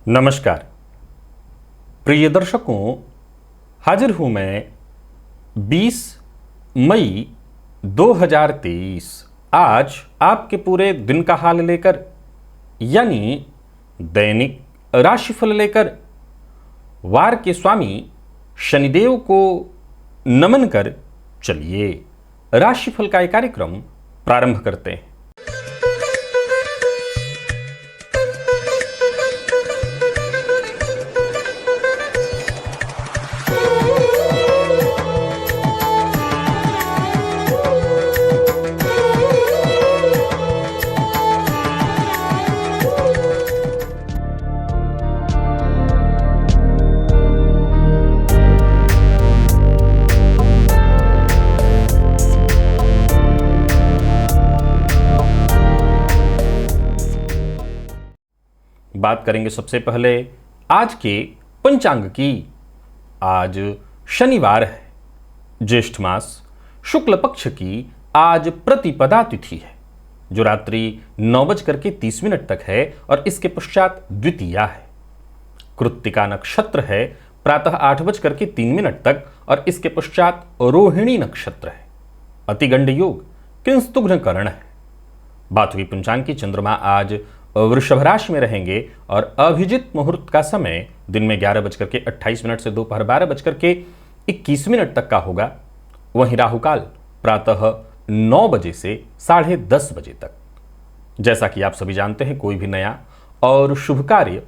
नमस्कार प्रिय दर्शकों, हाजिर हूं मैं 20 मई 2023 आज आपके पूरे दिन का हाल लेकर, यानी दैनिक राशिफल लेकर। वार के स्वामी शनिदेव को नमन कर चलिए राशिफल का एक कार्यक्रम प्रारंभ करते हैं। बात करेंगे सबसे पहले आज के पंचांग की। आज शनिवार है, ज्येष्ठ मास शुक्ल पक्ष की आज प्रतिपदा तिथि है जो रात्रि 9:30 तक है और इसके पश्चात द्वितीया है। कृत्तिका नक्षत्र है प्रातः 8:03 तक और इसके पश्चात रोहिणी नक्षत्र है। अतिगंड योग किंस्तुघ्न करण है। बात हुई पंचांग की, चंद्रमा आज वृषभ राशि में रहेंगे और अभिजित मुहूर्त का समय दिन में 11:28 से दोपहर 12:21 तक का होगा। वहीं राहुकाल प्रातः 9 बजे से 10:30 बजे तक। जैसा कि आप सभी जानते हैं, कोई भी नया और शुभ कार्य,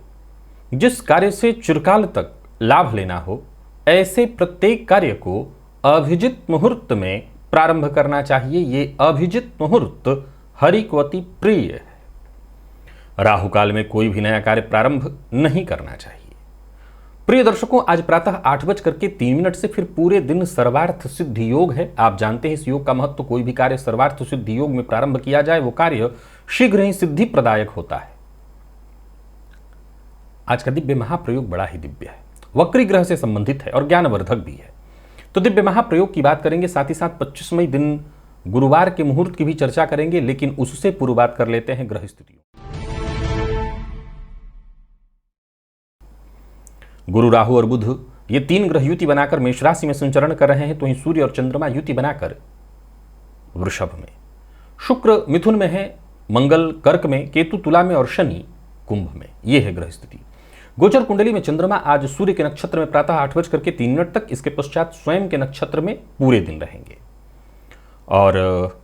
जिस कार्य से चिरकाल तक लाभ लेना हो, ऐसे प्रत्येक कार्य को अभिजित मुहूर्त में प्रारंभ करना चाहिए। ये अभिजित मुहूर्त हरि को अति प्रिय है। राहुकाल में कोई भी नया कार्य प्रारंभ नहीं करना चाहिए। प्रिय दर्शकों, आज प्रातः 8:03 से फिर पूरे दिन सर्वार्थ सिद्धि योग है। आप जानते हैं इस योग का महत्व। कोई भी कार्य सर्वार्थ सिद्धि योग में प्रारंभ किया जाए वो कार्य शीघ्र ही सिद्धि प्रदायक होता है। आज का दिव्य महाप्रयोग बड़ा ही दिव्य है, वक्री ग्रह से संबंधित है और ज्ञानवर्धक भी है। तो दिव्य महाप्रयोग की बात करेंगे, साथ ही साथ 25 मई दिन गुरुवार के मुहूर्त की भी चर्चा करेंगे, लेकिन उससे पूर्व बात कर लेते हैं ग्रह स्थितियों। गुरु, राहु और बुध ये तीन ग्रह युति बनाकर मेष राशि में संचरण कर रहे हैं। तो वहीं सूर्य और चंद्रमा युति बनाकर वृषभ में, शुक्र मिथुन में है, मंगल कर्क में, केतु तुला में और शनि कुंभ में। यह है ग्रह स्थिति। गोचर कुंडली में चंद्रमा आज सूर्य के नक्षत्र में प्रातः 8:03 तक, इसके पश्चात स्वयं के नक्षत्र में पूरे दिन रहेंगे। और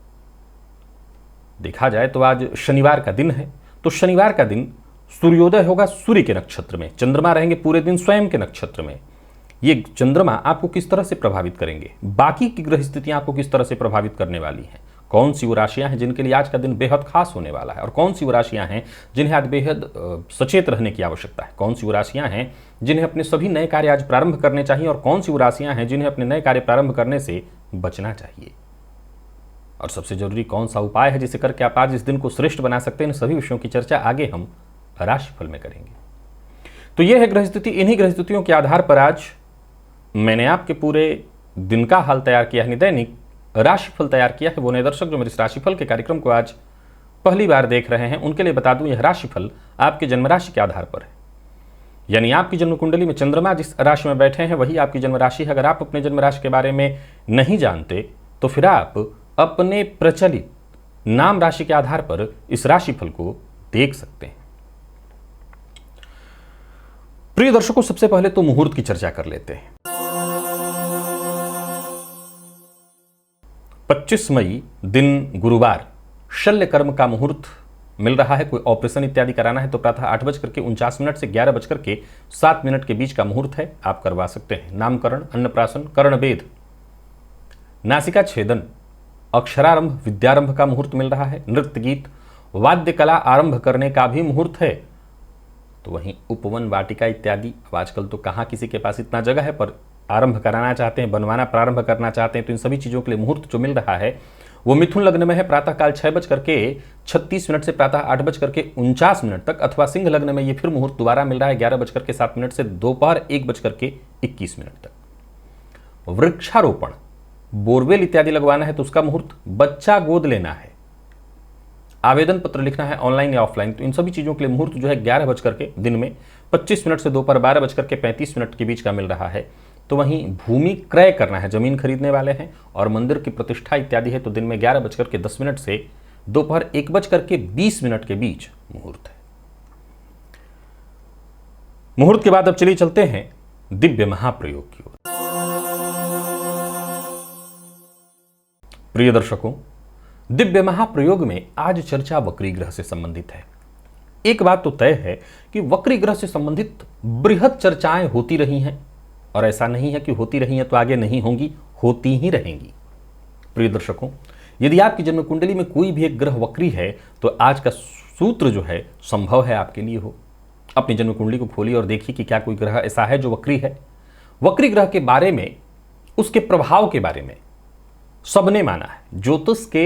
देखा जाए तो आज शनिवार का दिन है, तो शनिवार का दिन सूर्योदय होगा सूर्य के नक्षत्र में, चंद्रमा रहेंगे पूरे दिन स्वयं के नक्षत्र में। ये चंद्रमा आपको किस तरह से प्रभावित करेंगे, बाकी की ग्रह स्थितियां आपको किस तरह से प्रभावित करने वाली हैं, कौन सी वो राशियां हैं जिनके लिए आज का दिन बेहद खास होने वाला है, और कौन सी वो राशियां हैं जिन्हें आज बेहद सचेत रहने की आवश्यकता है, कौन सी वो राशियां हैं जिन्हें अपने सभी नए कार्य आज प्रारंभ करने चाहिए, और कौन सी वो राशियां हैं जिन्हें अपने नए कार्य प्रारंभ करने से बचना चाहिए, और सबसे जरूरी कौन सा उपाय है जिसे करके आप आज इस दिन को श्रेष्ठ बना सकते हैं। इन सभी विषयों की चर्चा आगे हम राशिफल में करेंगे। तो यह है ग्रह स्थिति। इन्हीं ग्रह स्थितियों के आधार पर आज मैंने आपके पूरे दिन का हाल तैयार किया है, दैनिक राशिफल तैयार किया है। वो नए दर्शक जो मेरे इस राशिफल के कार्यक्रम को आज पहली बार देख रहे हैं, उनके लिए बता दूं, यह राशिफल आपके जन्म राशि के आधार पर है। यानी आपकी जन्म कुंडली में चंद्रमा जिस राशि में बैठे हैं वही आपकी जन्म राशि है। अगर आप अपने जन्म राशि के बारे में नहीं जानते तो फिर आप अपने प्रचलित नाम राशि के आधार पर इस राशिफल को देख सकते हैं। प्रिय दर्शकों, सबसे पहले तो मुहूर्त की चर्चा कर लेते हैं। 25 मई दिन गुरुवार शल्य कर्म का मुहूर्त मिल रहा है। कोई ऑपरेशन इत्यादि कराना है तो प्रातः 8:49 से 11:07 के बीच का मुहूर्त है, आप करवा सकते हैं। नामकरण, अन्नप्राशन, कर्णवेद, नासिका छेदन, अक्षरारंभ, विद्यारंभ का मुहूर्त मिल रहा है। नृत्य गीत, वाद्य कला आरंभ करने का भी मुहूर्त है। तो वहीं उपवन, वाटिका इत्यादि, अब आजकल तो कहाँ किसी के पास इतना जगह है, पर आरंभ कराना चाहते हैं, बनवाना प्रारंभ करना चाहते हैं, तो इन सभी चीज़ों के लिए मुहूर्त जो मिल रहा है वो मिथुन लग्न में है प्रातःकाल 6:36 से प्रातः 8:49 तक, अथवा सिंह लग्न में ये फिर मुहूर्त दोबारा मिल रहा है 11:07 से दोपहर 1:21 तक। वृक्षारोपण, बोरवेल इत्यादि लगवाना है तो उसका मुहूर्त, बच्चा गोद लेना है आवेदन पत्र लिखना है ऑनलाइन या ऑफलाइन, तो इन सभी चीज़ों के लिए मुहूर्त जो है 11 बज करके दिन में 25 मिनट से दोपहर 12 बज करके 35 मिनट के बीच का मिल रहा है। तो वहीं भूमि क्रय करना है, जमीन खरीदने वाले हैं, और मंदिर की प्रतिष्ठा इत्यादि है, तो दिन में 11 बज करके 10 मिनट से दोपहर 1 बज करके 20 मिनट के बीच मुहूर्त है। मुहूर्त के बाद अब चलिए चलते हैं दिव्य महाप्रयोग की ओर। प्रिय दर्शकों, दिव्य महाप्रयोग में आज चर्चा वक्री ग्रह से संबंधित है। एक बात तो तय है कि वक्री ग्रह से संबंधित बृहद चर्चाएं होती रही हैं, और ऐसा नहीं है कि होती रही हैं तो आगे नहीं होंगी, होती ही रहेंगी। प्रिय दर्शकों, यदि आपकी जन्म कुंडली में कोई भी एक ग्रह वक्री है तो आज का सूत्र जो है संभव है आपके लिए हो। अपनी जन्म कुंडली को खोलिए और देखिए कि क्या कोई ग्रह ऐसा है जो वक्री है। वक्री ग्रह के बारे में, उसके प्रभाव के बारे में सबने माना है। ज्योतिष के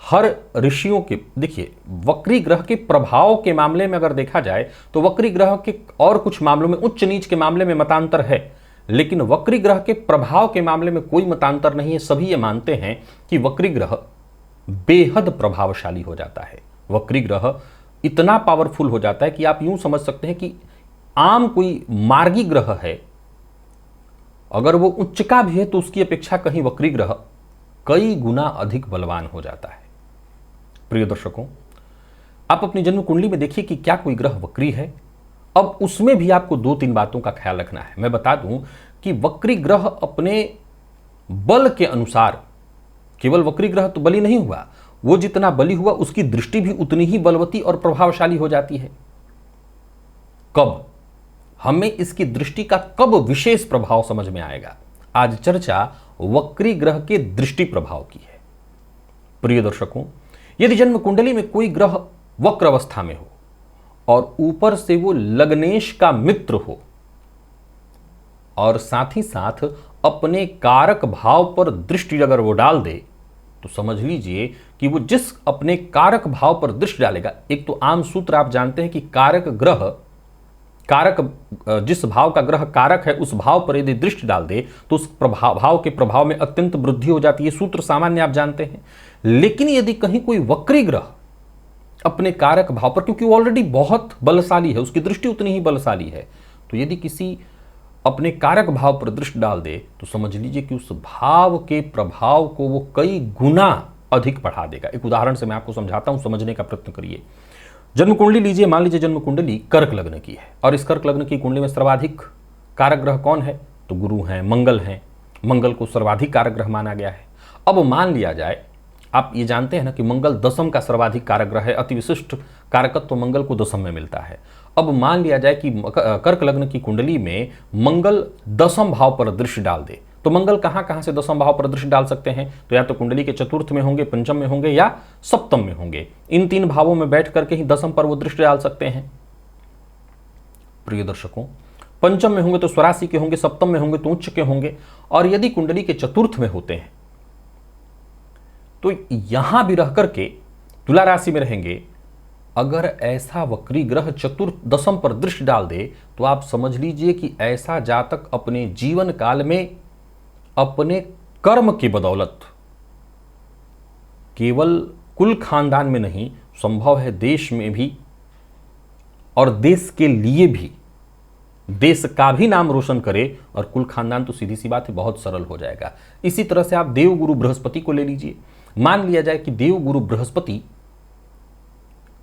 हर ऋषियों के, देखिए वक्री ग्रह के प्रभाव के मामले में अगर देखा जाए तो वक्री ग्रह के और कुछ मामलों में, उच्च नीच के मामले में मतांतर है, लेकिन वक्री ग्रह के प्रभाव के मामले में कोई मतांतर नहीं है। सभी ये मानते हैं कि वक्री ग्रह बेहद प्रभावशाली हो जाता है। वक्री ग्रह इतना पावरफुल हो जाता है कि आप यूं समझ सकते हैं कि आम कोई मार्गी ग्रह है, अगर वो उच्च का भी है तो उसकी अपेक्षा कहीं वक्री ग्रह कई गुना अधिक बलवान हो जाता है। प्रिय दर्शकों, आप अपनी जन्म कुंडली में देखिए कि क्या कोई ग्रह वक्री है। अब उसमें भी आपको 2-3 बातों का ख्याल रखना है। मैं बता दूं कि वक्री ग्रह अपने बल के अनुसार, केवल वक्री ग्रह तो बली नहीं हुआ, वो जितना बली हुआ उसकी दृष्टि भी उतनी ही बलवती और प्रभावशाली हो जाती है। कब हमें इसकी दृष्टि का कब विशेष प्रभाव समझ में आएगा, आज चर्चा वक्री ग्रह के दृष्टि प्रभाव की है। प्रिय दर्शकों, यदि जन्म कुंडली में कोई ग्रह वक्र अवस्था में हो और ऊपर से वो लग्नेश का मित्र हो और साथ ही साथ अपने कारक भाव पर दृष्टि अगर वो डाल दे, तो समझ लीजिए कि वो जिस अपने कारक भाव पर दृष्टि डालेगा, एक तो आम सूत्र आप जानते हैं कि कारक जिस भाव का ग्रह कारक है उस भाव पर यदि दृष्टि डाल दे तो उस भाव के प्रभाव में अत्यंत वृद्धि हो जाती है। सूत्र सामान्य आप जानते हैं। लेकिन यदि कहीं कोई वक्री ग्रह अपने कारक भाव पर, क्योंकि वो ऑलरेडी बहुत बलशाली है, उसकी दृष्टि उतनी ही बलशाली है, तो यदि किसी अपने कारक भाव पर दृष्टि डाल दे तो समझ लीजिए कि उस भाव के प्रभाव को वो कई गुना अधिक बढ़ा देगा। एक उदाहरण से मैं आपको समझाता हूं, समझने का प्रयत्न करिए। जन्म कुंडली लीजिए, मान लीजिए जन्म कुंडली कर्क लग्न की है और इस कर्क लग्न की कुंडली में सर्वाधिक कारक ग्रह कौन है, तो गुरु हैं, मंगल हैं। मंगल को सर्वाधिक कारक ग्रह माना गया है। अब मान लिया जाए, आप ये जानते हैं ना कि मंगल दशम का सर्वाधिक कारक ग्रह है, अति विशिष्ट कारकत्व मंगल को दशम में मिलता है। अब मान लिया जाए कि कर्क लग्न की कुंडली में मंगल दशम भाव पर दृष्टि डाल दे, तो मंगल कहां कहां से दशम भाव पर दृष्टि डाल सकते हैं, तो या तो कुंडली के चतुर्थ में होंगे, पंचम में होंगे या सप्तम में होंगे। इन 3 भावों में बैठ करके ही दशम पर वो दृष्टि डाल सकते हैं। प्रिय दर्शकों, पंचम में होंगे तो स्वराशि के होंगे, सप्तम में होंगे तो उच्च के होंगे, और यदि कुंडली के चतुर्थ में होते हैं तो यहां भी रह करके तुला राशि में रहेंगे। अगर ऐसा वक्री ग्रह चतुर्थ दशम पर दृष्टि डाल दे तो आप समझ लीजिए कि ऐसा जातक अपने जीवन काल में अपने कर्म की बदौलत केवल कुल खानदान में नहीं, संभव है देश में भी और देश के लिए भी, देश का भी नाम रोशन करे, और कुल खानदान तो सीधी सी बात है बहुत सरल हो जाएगा। इसी तरह से आप देवगुरु बृहस्पति को ले लीजिए। मान लिया जाए कि देवगुरु बृहस्पति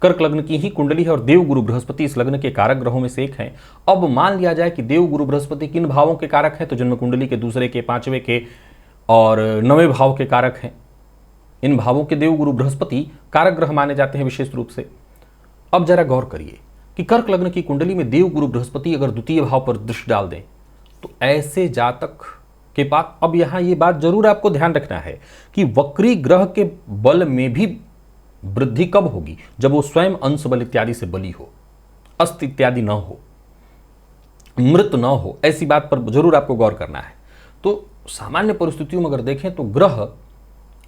कर्क लग्न की ही कुंडली है और देवगुरु बृहस्पति इस लग्न के कारक ग्रहों में से एक हैं। अब मान लिया जाए कि देवगुरु बृहस्पति किन भावों के कारक हैं, तो जन्म कुंडली के दूसरे के, 5वें के और 9वें भाव के कारक हैं। इन भावों के देवगुरु बृहस्पति कारक ग्रह माने जाते हैं विशेष रूप से। अब जरा गौर करिए कि कर्क लग्न की कुंडली में देवगुरु बृहस्पति अगर द्वितीय भाव पर दृष्टि डाल दें तो ऐसे जातक के पास, अब यहां ये बात जरूर आपको ध्यान रखना है कि वक्री ग्रह के बल में भी वृद्धि कब होगी, जब वो स्वयं अंश बल इत्यादि से बली हो, अस्त इत्यादि न हो, मृत न हो, ऐसी बात पर जरूर आपको गौर करना है। तो सामान्य परिस्थितियों में अगर देखें तो ग्रह,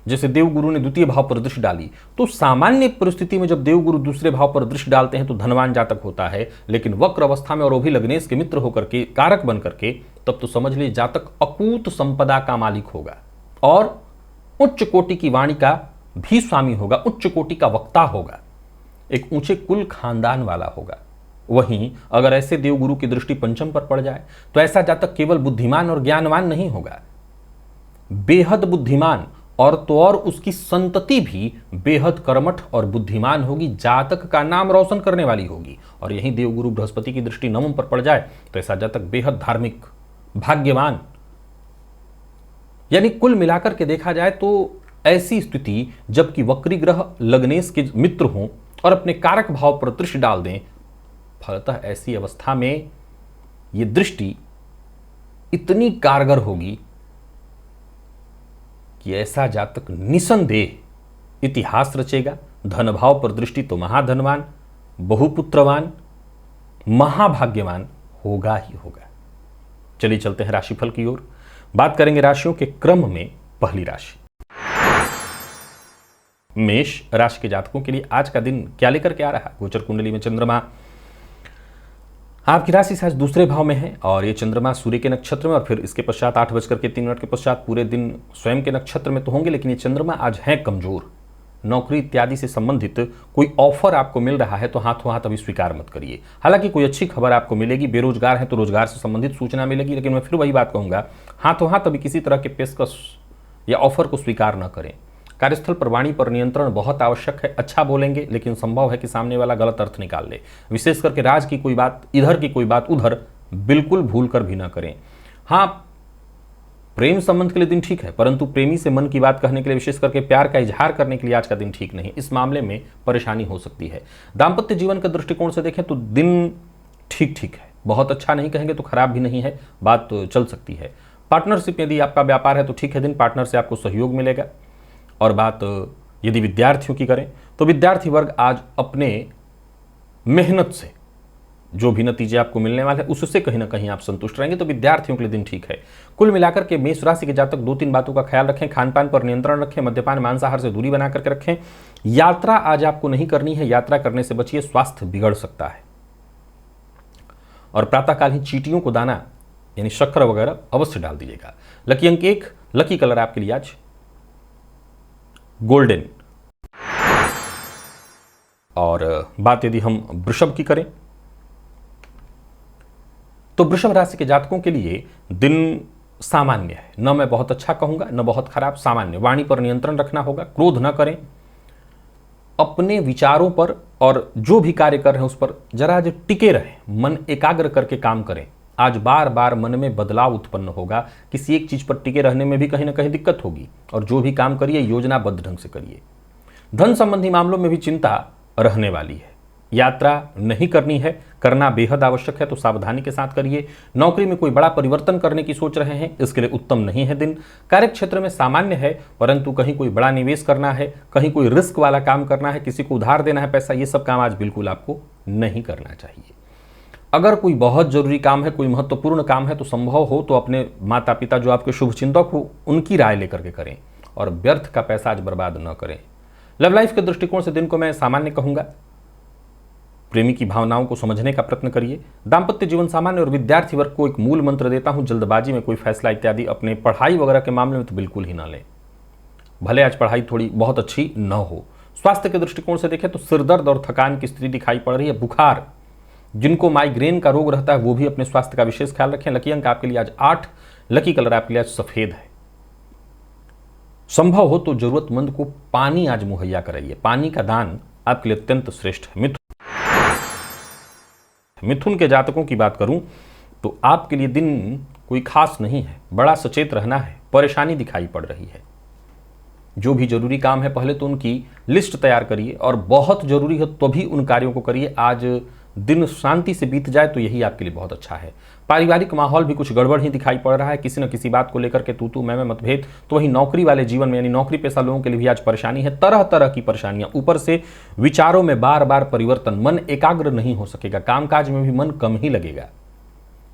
जैसे देवगुरु ने द्वितीय भाव पर दृष्टि डाली, तो सामान्य परिस्थिति में जब देवगुरु दूसरे भाव पर दृष्टि डालते हैं तो धनवान जातक होता है, लेकिन वक्र अवस्था में और वो भी लग्नेश के मित्र होकर के, कारक बन करके, तब तो समझ लीजिए जातक अकूत संपदा का मालिक होगा और उच्च कोटि की वाणी का भी स्वामी होगा, उच्च कोटि का वक्ता होगा, एक ऊंचे कुल खानदान वाला होगा। वहीं अगर ऐसे देवगुरु की दृष्टि पंचम पर पड़ जाए तो ऐसा जातक केवल बुद्धिमान और ज्ञानवान नहीं होगा, बेहद बुद्धिमान, और तो और उसकी संतति भी बेहद कर्मठ और बुद्धिमान होगी, जातक का नाम रोशन करने वाली होगी। और यही देवगुरु बृहस्पति की दृष्टि नवम पर पड़ जाए तो ऐसा जातक बेहद धार्मिक, भाग्यवान, यानी कुल मिलाकर के देखा जाए तो ऐसी स्थिति जबकि वक्री ग्रह लग्नेश के मित्र हों और अपने कारक भाव पर दृष्टि डाल दें, फलतः ऐसी अवस्था में यह दृष्टि इतनी कारगर होगी कि ऐसा जातक निसंदेह इतिहास रचेगा। धन भाव पर दृष्टि तो महाधनवान, बहुपुत्रवान, महाभाग्यवान होगा ही होगा। चलिए चलते हैं राशिफल की ओर। बात करेंगे राशियों के क्रम में। पहली राशि मेष राशि के जातकों के लिए आज का दिन क्या लेकर के आ रहा है। गोचर कुंडली में चंद्रमा आपकी राशि से आज दूसरे भाव में है और ये चंद्रमा सूर्य के नक्षत्र में और फिर इसके पश्चात 8:03 के पश्चात पूरे दिन स्वयं के नक्षत्र में तो होंगे, लेकिन ये चंद्रमा आज है कमजोर। नौकरी इत्यादि से संबंधित कोई ऑफर आपको मिल रहा है तो हाथों हाथ अभी स्वीकार मत करिए। हालांकि कोई अच्छी खबर आपको मिलेगी, बेरोजगार है तो रोजगार से संबंधित सूचना मिलेगी, लेकिन मैं फिर वही बात कहूंगा, हाथों हाथ अभी किसी तरह के पेशकश या ऑफर को स्वीकार न करें। कार्यस्थल पर वाणी पर नियंत्रण बहुत आवश्यक है। अच्छा बोलेंगे लेकिन संभव है कि सामने वाला गलत अर्थ निकाल ले। विशेष करके राज की कोई बात इधर की कोई बात उधर बिल्कुल भूल कर भी ना करें। हाँ, प्रेम संबंध के लिए दिन ठीक है, परंतु प्रेमी से मन की बात कहने के लिए, विशेष करके प्यार का इजहार करने के लिए आज का दिन ठीक नहीं। इस मामले में परेशानी हो सकती है। दाम्पत्य जीवन के दृष्टिकोण से देखें तो दिन ठीक ठीक है, बहुत अच्छा नहीं कहेंगे तो खराब भी नहीं है, बात तो चल सकती है। पार्टनरशिप यदि आपका व्यापार है तो ठीक है, दिन पार्टनर से आपको सहयोग मिलेगा। और बात यदि विद्यार्थियों की करें तो विद्यार्थी वर्ग आज अपने मेहनत से जो भी नतीजे आपको मिलने वाले हैं उससे कहीं ना कहीं आप संतुष्ट रहेंगे, तो विद्यार्थियों के लिए दिन ठीक है। कुल मिलाकर के मेष राशि के जातक 2-3 बातों का ख्याल रखें। खानपान पर नियंत्रण रखें, मद्यपान मांसाहार से दूरी बना करके रखें। यात्रा आज आपको नहीं करनी है, यात्रा करने से बचिए, स्वास्थ्य बिगड़ सकता है। और प्रातःकाल ही चींटियों को दाना यानी शक्कर वगैरह अवश्य डाल दीजिएगा। लकी अंक 1, लकी कलर आपके लिए आज गोल्डन। और बात यदि हम वृषभ की करें तो वृषभ राशि के जातकों के लिए दिन सामान्य है, न मैं बहुत अच्छा कहूंगा न बहुत खराब, सामान्य। वाणी पर नियंत्रण रखना होगा, क्रोध न करें, अपने विचारों पर और जो भी कार्य कर रहे हैं उस पर जरा आज टिके रहें, मन एकाग्र करके काम करें। आज बार बार मन में बदलाव उत्पन्न होगा, किसी एक चीज पर टिके रहने में भी कहीं ना कहीं दिक्कत होगी। और जो भी काम करिए योजनाबद्ध ढंग से करिए। धन संबंधी मामलों में भी चिंता रहने वाली है। यात्रा नहीं करनी है, करना बेहद आवश्यक है तो सावधानी के साथ करिए। नौकरी में कोई बड़ा परिवर्तन करने की सोच रहे हैं, इसके लिए उत्तम नहीं है दिन। कार्य क्षेत्र में सामान्य है, परंतु कहीं कोई बड़ा निवेश करना है, कहीं कोई रिस्क वाला काम करना है, किसी को उधार देना है पैसा, ये सब काम आज बिल्कुल आपको नहीं करना चाहिए। अगर कोई बहुत जरूरी काम है, कोई महत्वपूर्ण काम है तो संभव हो तो अपने माता पिता जो आपके शुभचिंतक हो उनकी राय लेकर के करें और व्यर्थ का पैसा आज बर्बाद न करें। लव लाइफ के दृष्टिकोण से दिन को मैं सामान्य कहूंगा। प्रेमी की भावनाओं को समझने का प्रयत्न करिए। दाम्पत्य जीवन सामान्य। और विद्यार्थी वर्ग को एक मूल मंत्र देता हूं, जल्दबाजी में कोई फैसला इत्यादि अपने पढ़ाई वगैरह के मामले में तो बिल्कुल ही ना लें, भले आज पढ़ाई थोड़ी बहुत अच्छी न हो। स्वास्थ्य के दृष्टिकोण से देखें तो सिरदर्द और थकान की स्थिति दिखाई पड़ रही है। बुखार, जिनको माइग्रेन का रोग रहता है वो भी अपने स्वास्थ्य का विशेष ख्याल रखें। लकी अंक आपके लिए आज 8, लकी कलर आपके लिए आज सफेद है। संभव हो तो जरूरतमंद को पानी आज मुहैया कराइए, पानी का दान आपके लिए अत्यंत श्रेष्ठ है। मिथुन के जातकों की बात करूं तो आपके लिए दिन कोई खास नहीं है, बड़ा सचेत रहना है। परेशानी दिखाई पड़ रही है। जो भी जरूरी काम है पहले तो उनकी लिस्ट तैयार करिए और बहुत जरूरी है तो भी उन कार्यों को करिए। आज दिन शांति से बीत जाए तो यही आपके लिए बहुत अच्छा है। पारिवारिक माहौल भी कुछ गड़बड़ ही दिखाई पड़ रहा है, किसी न किसी बात को लेकर के तू मैं मतभेद। तो वही नौकरी वाले जीवन में यानी नौकरी पेशा लोगों के लिए भी आज परेशानी है, तरह तरह की परेशानियां। ऊपर से विचारों में बार बार परिवर्तन, मन एकाग्र नहीं हो सकेगा, कामकाज में भी मन कम ही लगेगा।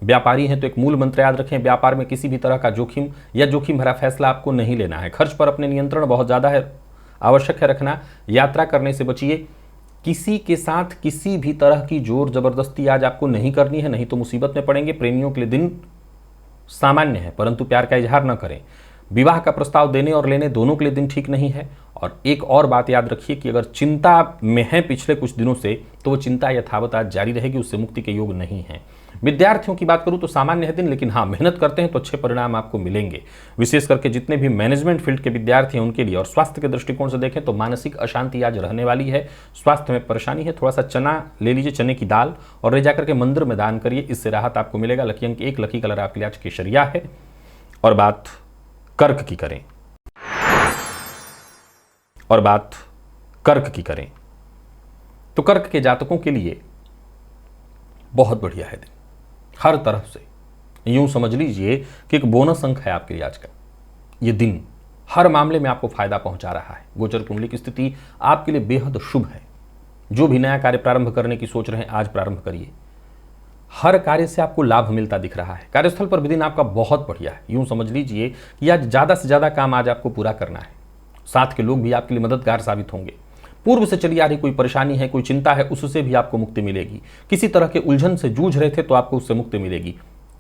व्यापारी हैं तो एक मूल मंत्र याद रखें, व्यापार में किसी भी तरह का जोखिम या जोखिम भरा फैसला आपको नहीं लेना है। खर्च पर अपने नियंत्रण बहुत ज्यादा है, आवश्यक है रखना। यात्रा करने से बचिए। किसी के साथ किसी भी तरह की जोर जबरदस्ती आज आपको नहीं करनी है, नहीं तो मुसीबत में पड़ेंगे। प्रेमियों के लिए दिन सामान्य है, परंतु प्यार का इजहार न करें। विवाह का प्रस्ताव देने और लेने दोनों के लिए दिन ठीक नहीं है। और एक और बात याद रखिए कि अगर चिंता में है पिछले कुछ दिनों से, तो वो चिंता यथावत आज जारी रहेगी, उससे मुक्ति के योग नहीं है। विद्यार्थियों की बात करूं तो सामान्य है दिन, लेकिन हाँ, मेहनत करते हैं तो अच्छे परिणाम आपको मिलेंगे। विशेष करके जितने भी मैनेजमेंट फील्ड के विद्यार्थी हैं उनके लिए। और स्वास्थ्य के दृष्टिकोण से देखें तो मानसिक अशांति आज रहने वाली है, स्वास्थ्य में परेशानी है। थोड़ा सा चना ले लीजिए, चने की दाल, और ले जाकर के मंदिर में दान करिए, इससे राहत आपको मिलेगा। लकी अंक 1, लकी कलर आपके लिए आज केसरिया है। और बात कर्क की करें, तो कर्क के जातकों के लिए बहुत बढ़िया है दिन, हर तरफ से। यूं समझ लीजिए कि एक बोनस अंक है आपके लिए आज का। ये दिन हर मामले में आपको फायदा पहुंचा रहा है। गोचर कुंडली की स्थिति आपके लिए बेहद शुभ है। जो भी नया कार्य प्रारंभ करने की सोच रहे हैं, आज प्रारंभ करिए। हर कार्य से आपको लाभ मिलता दिख रहा है। कार्यस्थल पर भी दिन आपका बहुत बढ़िया है। यूं समझ लीजिए कि आज ज्यादा से ज्यादा काम आज आपको पूरा करना है। साथ के लोग भी आपके लिए मददगार साबित होंगे। पूर्व से चली आ रही कोई परेशानी है, कोई चिंता है, उससे भी आपको मुक्ति मिलेगी। किसी तरह के उलझन से जूझ रहे थे तो आपको उससे मुक्ति मिलेगी।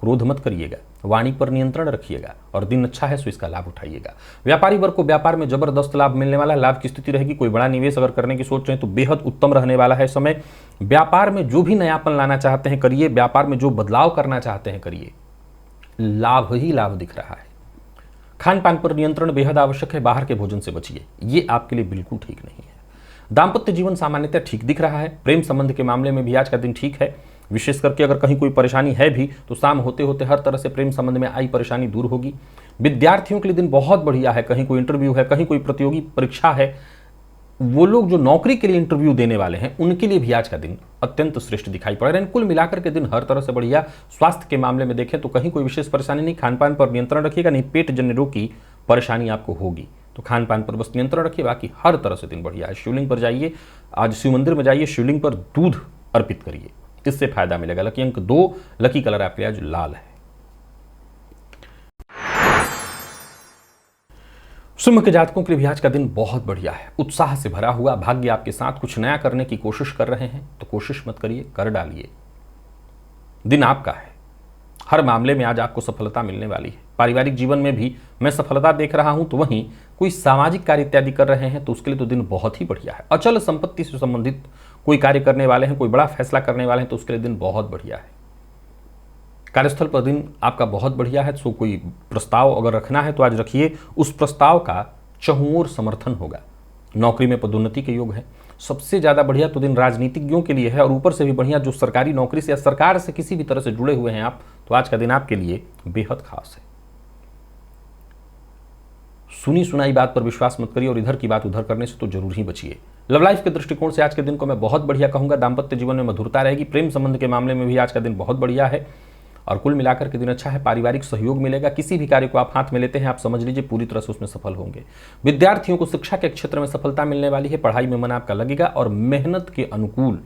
क्रोध मत करिएगा, वाणी पर नियंत्रण रखिएगा, और दिन अच्छा है सो इसका लाभ उठाइएगा। व्यापारी वर्ग को व्यापार में जबरदस्त लाभ मिलने वाला, लाभ की स्थिति रहेगी। कोई बड़ा निवेश अगर करने की सोच रहे हैं तो बेहद उत्तम रहने वाला है समय। व्यापार में जो भी नयापन लाना चाहते हैं करिए, व्यापार में जो बदलाव करना चाहते हैं करिए, लाभ ही लाभ दिख रहा है। खान पान पर नियंत्रण बेहद आवश्यक है, बाहर के भोजन से बचिए, ये आपके लिए बिल्कुल ठीक नहीं है। दाम्पत्य जीवन सामान्यतः ठीक दिख रहा है। प्रेम संबंध के मामले में भी आज का दिन ठीक है। विशेष करके अगर कहीं कोई परेशानी है भी तो शाम होते होते हर तरह से प्रेम संबंध में आई परेशानी दूर होगी। विद्यार्थियों के लिए दिन बहुत बढ़िया है। कहीं कोई इंटरव्यू है, कहीं कोई प्रतियोगी परीक्षा है, वो लोग जो नौकरी के लिए इंटरव्यू देने वाले हैं उनके लिए भी आज का दिन अत्यंत श्रेष्ठ दिखाई पड़ रहा है। कुल मिलाकर के दिन हर तरह से बढ़िया। स्वास्थ्य के मामले में देखें तो कहीं कोई विशेष परेशानी नहीं। खान पान पर नियंत्रण रखिएगा, नहीं पेट जन्य रोग की परेशानी आपको होगी तो खान पान पर बस नियंत्रण रखिए, बाकी हर तरह से दिन बढ़िया है। शिवलिंग पर जाइए, आज शिव मंदिर में जाइए, शिवलिंग पर दूध अर्पित करिए, इससे फायदा मिलेगा। लकी अंक 2, लकी कलर आपके लिए आज लाल है। सिंह के जातकों के लिए भी आज का दिन बहुत बढ़िया है, उत्साह से भरा हुआ। भाग्य आपके साथ। कुछ नया करने की कोशिश कर रहे हैं तो कोशिश मत करिए, कर डालिए। दिन आपका है, हर मामले में आज आपको सफलता मिलने वाली है। पारिवारिक जीवन में भी मैं सफलता देख रहा हूं, तो वहीं कोई सामाजिक कार्य इत्यादि कर रहे हैं तो उसके लिए तो दिन बहुत ही बढ़िया है। अचल संपत्ति से संबंधित कोई कार्य करने वाले हैं, कोई बड़ा फैसला करने वाले हैं तो उसके लिए दिन बहुत बढ़िया है। कार्यस्थल पर दिन आपका बहुत बढ़िया है। सो कोई प्रस्ताव अगर रखना है तो आज रखिए, उस प्रस्ताव का चहुं ओर समर्थन होगा। नौकरी में पदोन्नति के योग है। सबसे ज्यादा बढ़िया तो दिन राजनीतिज्ञों के लिए है, और ऊपर से भी बढ़िया जो सरकारी नौकरी से या सरकार से किसी भी तरह से जुड़े हुए हैं आप, तो आज का दिन आपके लिए बेहद खास है। सुनी सुनाई बात पर विश्वास मत करिए, और इधर की बात उधर करने से तो जरूर ही बचिए। लव लाइफ के दृष्टिकोण से आज के दिन को मैं बहुत बढ़िया कहूंगा। दाम्पत्य जीवन में मधुरता रहेगी। प्रेम संबंध के मामले में भी आज का दिन बहुत बढ़िया है, और कुल मिलाकर के दिन अच्छा है। पारिवारिक सहयोग मिलेगा। किसी भी कार्य को आप हाथ में लेते हैं, आप समझ लीजिए पूरी तरह से उसमें सफल होंगे। विद्यार्थियों को शिक्षा के क्षेत्र में सफलता मिलने वाली है। पढ़ाई में मन आपका लगेगा, और मेहनत के अनुकूल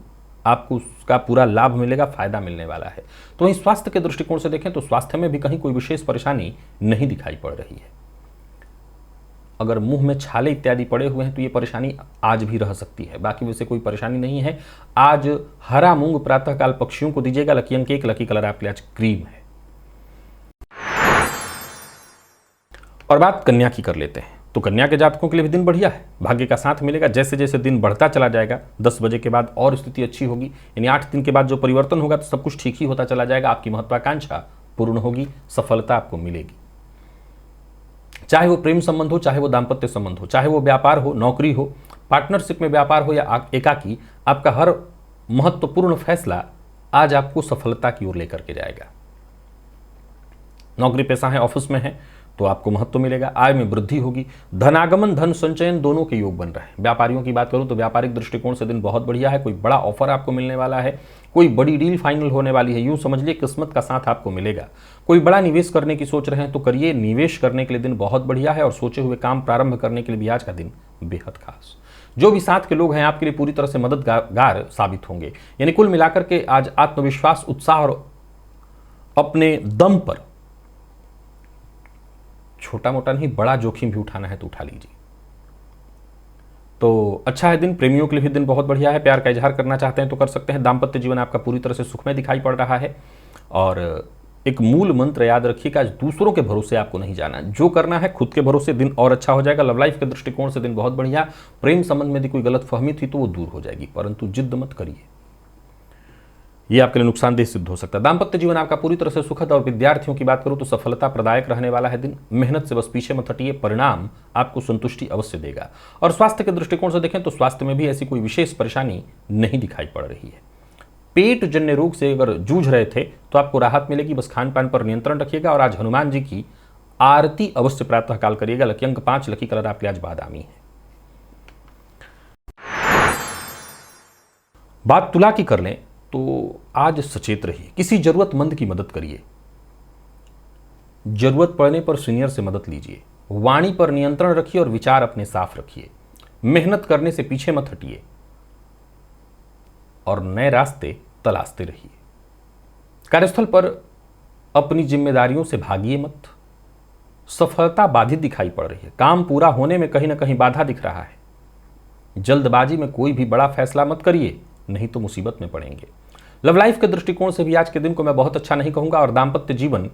आपको उसका पूरा लाभ मिलेगा, फायदा मिलने वाला है। तो वहीं स्वास्थ्य के दृष्टिकोण से देखें तो स्वास्थ्य में भी कहीं कोई विशेष परेशानी नहीं दिखाई पड़ रही है। अगर मुंह में छाले इत्यादि पड़े हुए हैं तो ये परेशानी आज भी रह सकती है, बाकी वैसे कोई परेशानी नहीं है। आज हरा मूंग प्रातःकाल पक्षियों को दीजिएगा। लकी अंक 1, लकी कलर आपके लिए आज क्रीम है। और बात कन्या की कर लेते हैं, तो कन्या के जातकों के लिए भी दिन बढ़िया है। भाग्य का साथ मिलेगा। जैसे जैसे दिन बढ़ता चला जाएगा, 10 बजे के बाद और स्थिति अच्छी होगी, यानी 8 दिन के बाद जो परिवर्तन होगा तो सब कुछ ठीक ही होता चला जाएगा। आपकी महत्वाकांक्षा पूर्ण होगी, सफलता आपको मिलेगी। चाहे वो प्रेम संबंध हो, चाहे वो दाम्पत्य संबंध हो, चाहे वो व्यापार हो, नौकरी हो, पार्टनरशिप में व्यापार हो या एकाकी, आपका हर महत्वपूर्ण फैसला आज आपको सफलता की ओर लेकर के जाएगा। नौकरी पेशा है, ऑफिस में है तो आपको महत्व मिलेगा। आय में वृद्धि होगी। धनागमन, धन संचयन दोनों के योग बन रहे हैं। व्यापारियों की बात करूं तो व्यापारिक दृष्टिकोण से दिन बहुत बढ़िया है। कोई बड़ा ऑफर आपको मिलने वाला है, कोई बड़ी डील फाइनल होने वाली है। यूं समझ लिए किस्मत का साथ आपको मिलेगा। कोई बड़ा निवेश करने की सोच रहे हैं तो करिए। निवेश करने के लिए दिन बहुत बढ़िया है, और सोचे हुए काम प्रारंभ करने के लिए भी आज का दिन बेहद खास। जो भी साथ के लोग हैं आपके लिए पूरी तरह से मददगार साबित होंगे। यानी कुल मिलाकर के आज आत्मविश्वास, उत्साह और अपने दम पर छोटा मोटा नहीं बड़ा जोखिम भी उठाना है तो उठा लीजिए। तो अच्छा है दिन। प्रेमियों के लिए भी दिन बहुत बढ़िया है। प्यार का इजहार करना चाहते हैं तो कर सकते हैं। दाम्पत्य जीवन आपका पूरी तरह से सुखमय दिखाई पड़ रहा है, और एक मूल मंत्र याद रखिए कि आज दूसरों के भरोसे आपको नहीं जाना, जो करना है खुद के भरोसे, दिन और अच्छा हो जाएगा। लव लाइफ के दृष्टिकोण से दिन बहुत बढ़िया। प्रेम संबंध में यदि कोई गलत फहमी थी तो वो दूर हो जाएगी, परंतु जिद मत करिए, ये आपके लिए नुकसानदेह सिद्ध हो सकता है। दाम्पत्य जीवन आपका पूरी तरह से सुखद और विद्यार्थियों की बात करूं तो सफलता प्रदायक रहने वाला है दिन। मेहनत से बस पीछे मत हटिए, परिणाम आपको संतुष्टि अवश्य देगा। और स्वास्थ्य के दृष्टिकोण से देखें तो स्वास्थ्य में भी ऐसी कोई विशेष परेशानी नहीं दिखाई पड़ रही है। पेट जन्य रोग से अगर जूझ रहे थे तो आपको राहत मिलेगी, बस खान पान पर नियंत्रण रखिएगा। और आज हनुमान जी की आरती अवश्य प्रातःकाल करिएगा। लकी अंक 5, लकी कलर आपके आज बादामी है। बात तुला की कर लें तो आज सचेत रहिए, किसी जरूरतमंद की मदद करिए, जरूरत पड़ने पर सीनियर से मदद लीजिए। वाणी पर नियंत्रण रखिए और विचार अपने साफ रखिए। मेहनत करने से पीछे मत हटिए और नए रास्ते तलाशते रहिए। कार्यस्थल पर अपनी जिम्मेदारियों से भागिए मत। सफलता बाधित दिखाई पड़ रही है, काम पूरा होने में कहीं ना कहीं बाधा दिख रहा है। जल्दबाजी में कोई भी बड़ा फैसला मत करिए, नहीं तो मुसीबत में पड़ेंगे। लव लाइफ के दृष्टिकोण से भी आज के दिन को मैं बहुत अच्छा नहीं कहूंगा। और दाम्पत्य जीवन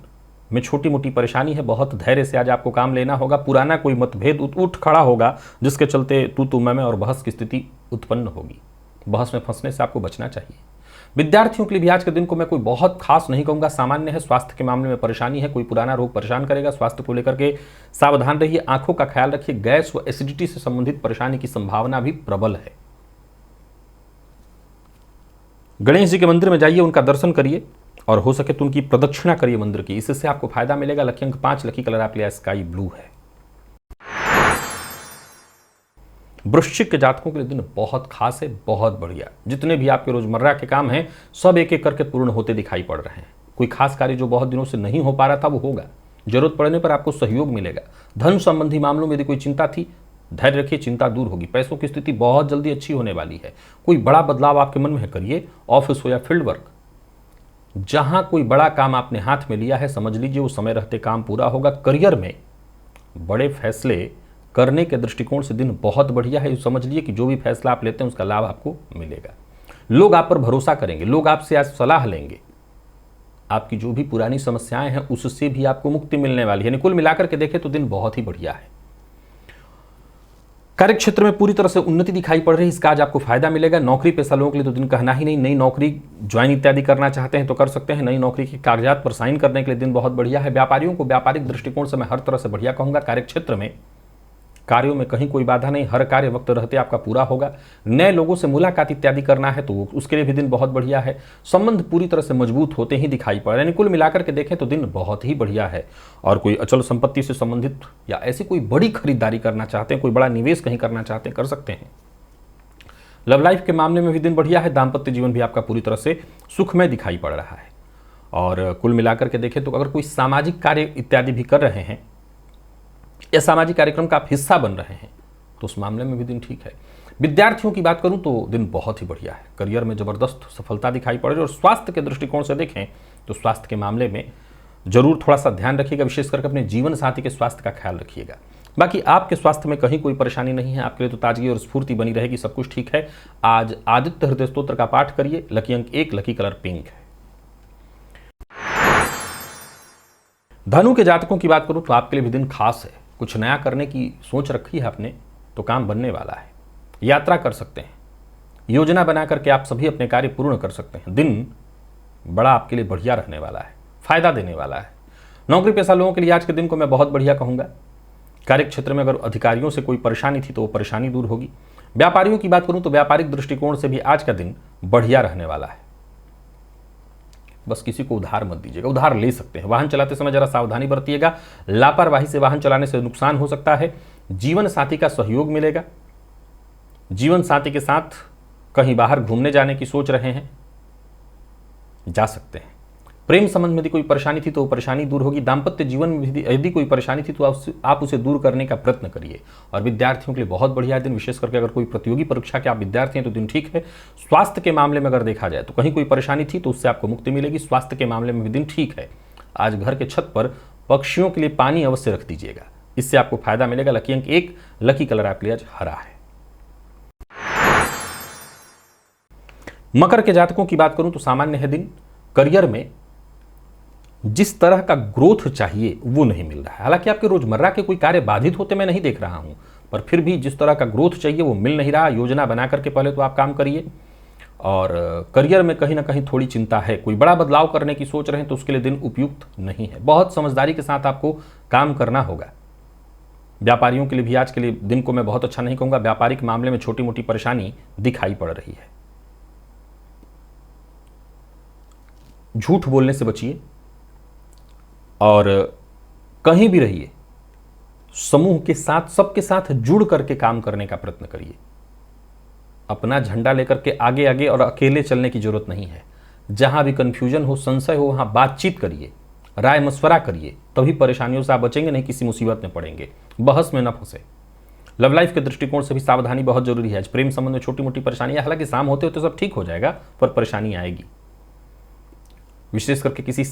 में छोटी मोटी परेशानी है, बहुत धैर्य से आज आपको काम लेना होगा। पुराना कोई मतभेद उठ खड़ा होगा जिसके चलते तू मैं और बहस की स्थिति उत्पन्न होगी। बहस में फंसने से आपको बचना चाहिए। विद्यार्थियों के लिए भी आज के दिन को मैं कोई बहुत खास नहीं कहूंगा, सामान्य है। स्वास्थ्य के मामले में परेशानी है, कोई पुराना रोग परेशान करेगा, स्वास्थ्य को लेकर के सावधान रहिए। आंखों का ख्याल रखिए, गैस व एसिडिटी से संबंधित परेशानी की संभावना भी प्रबल है। गणेश जी के मंदिर में जाइए, उनका दर्शन करिए और हो सके तो उनकी प्रदक्षिणा करिए मंदिर की, इससे आपको फायदा मिलेगा। लकी अंक 5, लकी कलर आपके लिए स्काई ब्लू है। वृश्चिक के जातकों के लिए दिन बहुत खास है, बहुत बढ़िया। जितने भी आपके रोजमर्रा के काम हैं सब एक एक करके पूर्ण होते दिखाई पड़ रहे हैं। कोई खास कार्य जो बहुत दिनों से नहीं हो पा रहा था वो होगा। जरूरत पड़ने पर आपको सहयोग मिलेगा। धन संबंधी मामलों में यदि कोई चिंता थी, धैर्य रखिए, चिंता दूर होगी। पैसों की स्थिति बहुत जल्दी अच्छी होने वाली है। कोई बड़ा बदलाव आपके मन में है, करिए। ऑफिस हो या फील्ड वर्क, जहां कोई बड़ा काम आपने हाथ में लिया है, समझ लीजिए वो समय रहते काम पूरा होगा। करियर में बड़े फैसले करने के दृष्टिकोण से दिन बहुत बढ़िया है। समझ लीजिए कि जो भी फैसला आप लेते हैं उसका लाभ आपको मिलेगा। लोग आप पर भरोसा करेंगे, लोग आपसे आज सलाह लेंगे। आपकी जो भी पुरानी समस्याएं हैं उससे भी आपको मुक्ति मिलने वाली है। यानी कुल मिलाकर के देखें तो दिन बहुत ही बढ़िया है। कार्य क्षेत्र में पूरी तरह से उन्नति दिखाई पड़ रही है, इसका आज आपको फायदा मिलेगा। नौकरी पेशा लोगों के लिए तो दिन कहना ही नहीं। नई नौकरी ज्वाइन इत्यादि करना चाहते हैं तो कर सकते हैं। नई नौकरी के कागजात पर साइन करने के लिए दिन बहुत बढ़िया है। व्यापारियों को व्यापारिक दृष्टिकोण से मैं हर तरह से बढ़िया कहूंगा। कार्य क्षेत्र में कार्यों में कहीं कोई बाधा नहीं, हर कार्य वक्त रहते आपका पूरा होगा। नए लोगों से मुलाकात इत्यादि करना है तो उसके लिए भी दिन बहुत बढ़िया है। संबंध पूरी तरह से मजबूत होते ही दिखाई पड़ रहे हैं। कुल मिलाकर के देखें तो दिन बहुत ही बढ़िया है। और कोई अचल संपत्ति से संबंधित या ऐसी कोई बड़ी खरीदारी करना चाहते हैं, कोई बड़ा निवेश कहीं करना चाहते हैं, कर सकते हैं। लव लाइफ के मामले में भी दिन बढ़िया है। दाम्पत्य जीवन भी आपका पूरी तरह से सुखमय दिखाई पड़ रहा है। और कुल मिलाकर के देखें तो अगर कोई सामाजिक कार्य इत्यादि भी कर रहे हैं या सामाजिक कार्यक्रम का आप हिस्सा बन रहे हैं तो उस मामले में भी दिन ठीक है। विद्यार्थियों की बात करूं तो दिन बहुत ही बढ़िया है। करियर में जबरदस्त सफलता दिखाई पड़ रही है। और स्वास्थ्य के दृष्टिकोण से देखें तो स्वास्थ्य के मामले में जरूर थोड़ा सा ध्यान रखिएगा, विशेष करके अपने जीवन साथी के स्वास्थ्य का ख्याल रखिएगा। बाकी आपके स्वास्थ्य में कहीं कोई परेशानी नहीं है, आपके लिए तो ताजगी और स्फूर्ति बनी रहेगी, सब कुछ ठीक है। आज आदित्य हृदय स्तोत्र का पाठ करिए। लकी अंक 1, लकी कलर पिंक है। धनु के जातकों की बात करूं तो आपके लिए भी दिन खास है। कुछ नया करने की सोच रखी है आपने तो काम बनने वाला है। यात्रा कर सकते हैं, योजना बना करके आप सभी अपने कार्य पूर्ण कर सकते हैं। दिन बड़ा आपके लिए बढ़िया रहने वाला है, फायदा देने वाला है। नौकरी पेशा लोगों के लिए आज के दिन को मैं बहुत बढ़िया कहूंगा। कार्य क्षेत्र में अगर अधिकारियों से कोई परेशानी थी तो वो परेशानी दूर होगी। व्यापारियों की बात करूं तो व्यापारिक दृष्टिकोण से भी आज का दिन बढ़िया रहने वाला है। बस किसी को उधार मत दीजिएगा, उधार ले सकते हैं। वाहन चलाते समय जरा सावधानी बरतिएगा, लापरवाही से वाहन चलाने से नुकसान हो सकता है। जीवन साथी का सहयोग मिलेगा। जीवन साथी के साथ कहीं बाहर घूमने जाने की सोच रहे हैं, जा सकते हैं। प्रेम संबंध में यदि कोई परेशानी थी तो वो परेशानी दूर होगी। दाम्पत्य जीवन में यदि कोई परेशानी थी तो आप उसे दूर करने का प्रयत्न करिए। और विद्यार्थियों के लिए बहुत बढ़िया दिन, विशेष करके अगर कोई प्रतियोगी परीक्षा के आप विद्यार्थी हैं तो दिन ठीक है। स्वास्थ्य के मामले में अगर देखा जाए तो कहीं कोई परेशानी थी तो उससे आपको मुक्ति मिलेगी। स्वास्थ्य के मामले में भी दिन ठीक है। आज घर के छत पर पक्षियों के लिए पानी अवश्य रख दीजिएगा, इससे आपको फायदा मिलेगा। लकी अंक 1, लकी कलर आपके लिए आज हरा है। मकर के जातकों की बात करूं तो सामान्य है दिन। करियर में जिस तरह का ग्रोथ चाहिए वो नहीं मिल रहा है। हालांकि आपके रोजमर्रा के कोई कार्य बाधित होते मैं नहीं देख रहा हूं, पर फिर भी जिस तरह का ग्रोथ चाहिए वो मिल नहीं रहा। योजना बना करके पहले तो आप काम करिए, और करियर में कहीं ना कहीं थोड़ी चिंता है। कोई बड़ा बदलाव करने की सोच रहे हैं तो उसके लिए दिन उपयुक्त नहीं है। बहुत समझदारी के साथ आपको काम करना होगा। व्यापारियों के लिए भी आज के लिए दिन को मैं बहुत अच्छा नहीं कहूंगा। व्यापारिक मामले में छोटी मोटी परेशानी दिखाई पड़ रही है। झूठ बोलने से बचिए और कहीं भी रहिए समूह के साथ, सबके साथ जुड़ करके काम करने का प्रयत्न करिए। अपना झंडा लेकर के आगे आगे और अकेले चलने की जरूरत नहीं है। जहां भी कंफ्यूजन हो, संशय हो, वहां बातचीत करिए, राय मशवरा करिए, तभी परेशानियों से आप बचेंगे, नहीं किसी मुसीबत में पड़ेंगे। बहस में न फंसे। लव लाइफ के दृष्टिकोण से भी सावधानी बहुत जरूरी है। प्रेम संबंध में छोटी मोटी परेशानियां, हालांकि शाम होते होते सब ठीक हो जाएगा, पर परेशानी आएगी। विशेष करके किसी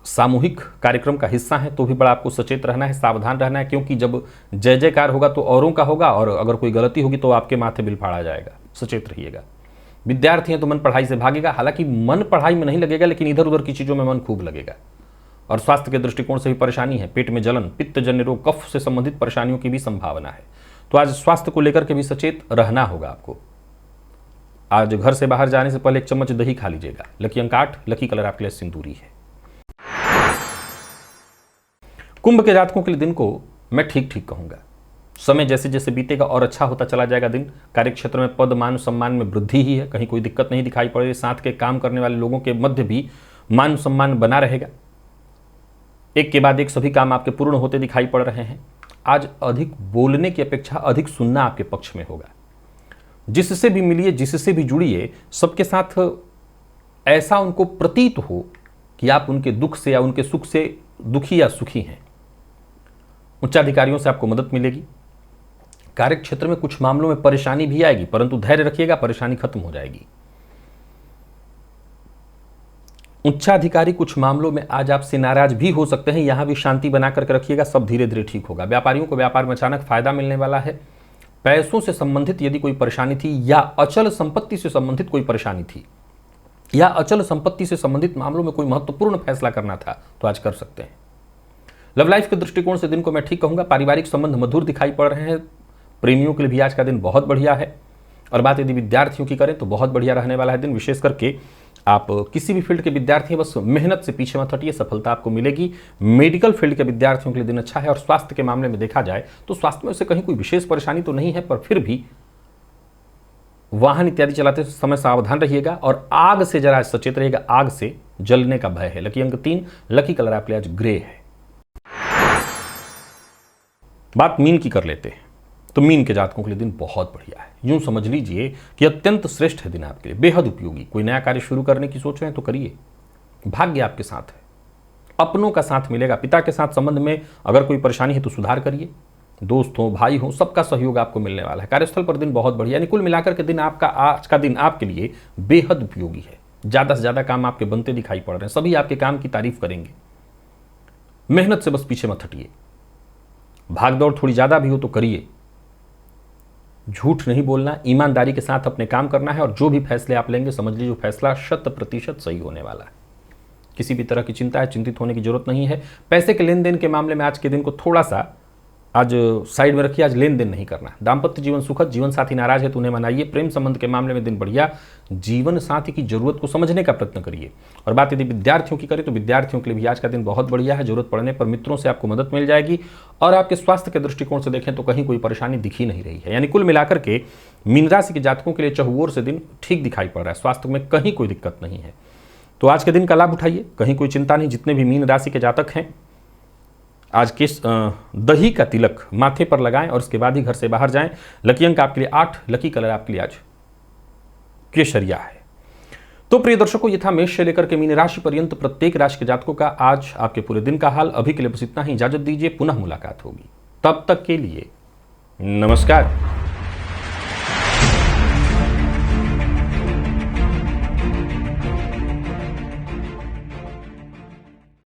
सामूहिक कार्यक्रम का हिस्सा है तो भी बड़ा आपको सचेत रहना है, सावधान रहना है, क्योंकि जब जय जयकार होगा तो औरों का होगा, और अगर कोई गलती होगी तो आपके माथे बिल फाड़ा जाएगा। सचेत रहिएगा। विद्यार्थी हैं तो मन पढ़ाई से भागेगा। हालांकि मन पढ़ाई में नहीं लगेगा, लेकिन इधर उधर की चीजों में मन खूब लगेगा। और स्वास्थ्य के दृष्टिकोण से भी परेशानी है। पेट में जलन, पित्तजन्य रोग, कफ से संबंधित परेशानियों की भी संभावना है। तो आज स्वास्थ्य को लेकर के भी सचेत रहना होगा आपको। आज घर से बाहर जाने से पहले 1 चम्मच दही खा लीजिएगा। लकी अंक 8, लकी कलर आपके लिए सिंदूरी है। कुंभ के जातकों के लिए दिन को मैं ठीक ठीक कहूंगा। समय जैसे जैसे बीतेगा और अच्छा होता चला जाएगा दिन। कार्य क्षेत्र में पद मान सम्मान में वृद्धि ही है, कहीं कोई दिक्कत नहीं दिखाई पड़ रही। साथ के काम करने वाले लोगों के मध्य भी मान सम्मान बना रहेगा। एक के बाद एक सभी काम आपके पूर्ण होते दिखाई पड़ रहे हैं। आज अधिक बोलने की अपेक्षा अधिक सुनना आपके पक्ष में होगा। जिससे भी मिलिए, जिससे भी जुड़िए, सबके साथ ऐसा उनको प्रतीत हो कि आप उनके दुख से या उनके सुख से दुखी या सुखी हैं। उच्चाधिकारियों से आपको मदद मिलेगी। कार्य क्षेत्र में कुछ मामलों में परेशानी भी आएगी, परंतु धैर्य रखिएगा, परेशानी खत्म हो जाएगी। उच्चाधिकारी कुछ मामलों में आज आपसे नाराज भी हो सकते हैं, यहां भी शांति बना करके रखिएगा, सब धीरे धीरे ठीक होगा। व्यापारियों को व्यापार में अचानक फायदा मिलने वाला है। पैसों से संबंधित यदि कोई परेशानी थी, या अचल संपत्ति से संबंधित कोई परेशानी थी, या अचल संपत्ति से संबंधित मामलों में कोई महत्वपूर्ण फैसला करना था, तो आज कर सकते हैं। लव लाइफ के दृष्टिकोण से दिन को मैं ठीक कहूंगा। पारिवारिक संबंध मधुर दिखाई पड़ रहे हैं। प्रेमियों के लिए भी आज का दिन बहुत बढ़िया है। और बात यदि विद्यार्थियों की करें तो बहुत बढ़िया रहने वाला है दिन। विशेष करके आप किसी भी फील्ड के विद्यार्थी हैं, बस मेहनत से पीछे मत हटिए, सफलता आपको मिलेगी। मेडिकल फील्ड के विद्यार्थियों के लिए दिन अच्छा है। और स्वास्थ्य के मामले में देखा जाए तो स्वास्थ्य में से कहीं कोई विशेष परेशानी तो नहीं है, पर फिर भी वाहन इत्यादि चलाते समय सावधान रहिएगा और आग से जरा सचेत रहिएगा। आग से जलने का भय है। लकी अंक 3, लकी कलर आपके लिए आज ग्रे है। बात मीन की कर लेते हैं। तो मीन के जातकों के लिए दिन बहुत बढ़िया है। यूं समझ लीजिए कि अत्यंत श्रेष्ठ है दिन आपके लिए, बेहद उपयोगी। कोई नया कार्य शुरू करने की सोच रहे हैं तो करिए। भाग्य आपके साथ है, अपनों का साथ मिलेगा। पिता के साथ संबंध में अगर कोई परेशानी है तो सुधार करिए। दोस्त हो, भाई हो, सबका सहयोग आपको मिलने वाला है। कार्यस्थल पर दिन बहुत बढ़िया, यानी कुल मिलाकर के दिन आपका, आज का दिन आपके लिए बेहद उपयोगी है। ज्यादा से ज्यादा काम आपके बनते दिखाई पड़ रहे हैं। सभी आपके काम की तारीफ करेंगे। मेहनत से बस पीछे मत हटिए। भागदौड़ थोड़ी ज्यादा भी हो तो करिए। झूठ नहीं बोलना, ईमानदारी के साथ अपने काम करना है। और जो भी फैसले आप लेंगे समझ लीजिए फैसला 100% सही होने वाला है। किसी भी तरह की चिंता है, चिंतित होने की जरूरत नहीं है। पैसे के लेन देन के मामले में आज के दिन को थोड़ा सा आज साइड में रखिए। आज लेन देन नहीं करना। दाम्पत्य जीवन सुखद, जीवन साथी नाराज है तो उन्हें मनाइए। प्रेम संबंध के मामले में दिन बढ़िया। जीवन साथी की जरूरत को समझने का प्रयत्न करिए। और बात यदि विद्यार्थियों की करें तो विद्यार्थियों के लिए भी आज का दिन बहुत बढ़िया है। जरूरत पड़ने पर मित्रों से आपको मदद मिल जाएगी। और आपके स्वास्थ्य के दृष्टिकोण से देखें तो कहीं कोई परेशानी दिख ही नहीं रही है। यानी कुल मिलाकर के मीन राशि के जातकों के लिए चहुओर से दिन ठीक दिखाई पड़ रहा है। स्वास्थ्य में कहीं कोई दिक्कत नहीं है। तो आज के दिन का लाभ उठाइए, कहीं कोई चिंता नहीं। जितने भी मीन राशि के जातक हैं आज किस दही का तिलक माथे पर लगाएं और उसके बाद ही घर से बाहर जाएं। लकी अंक आपके लिए 8, लकी कलर आपके लिए आज केसरिया है। तो प्रिय दर्शकों, ये था मेष से लेकर के मीन राशि पर्यंत प्रत्येक राशि के जातकों का आज आपके पूरे दिन का हाल। अभी के लिए बस इतना ही। इजाजत दीजिए, पुनः मुलाकात होगी। तब तक के लिए नमस्कार।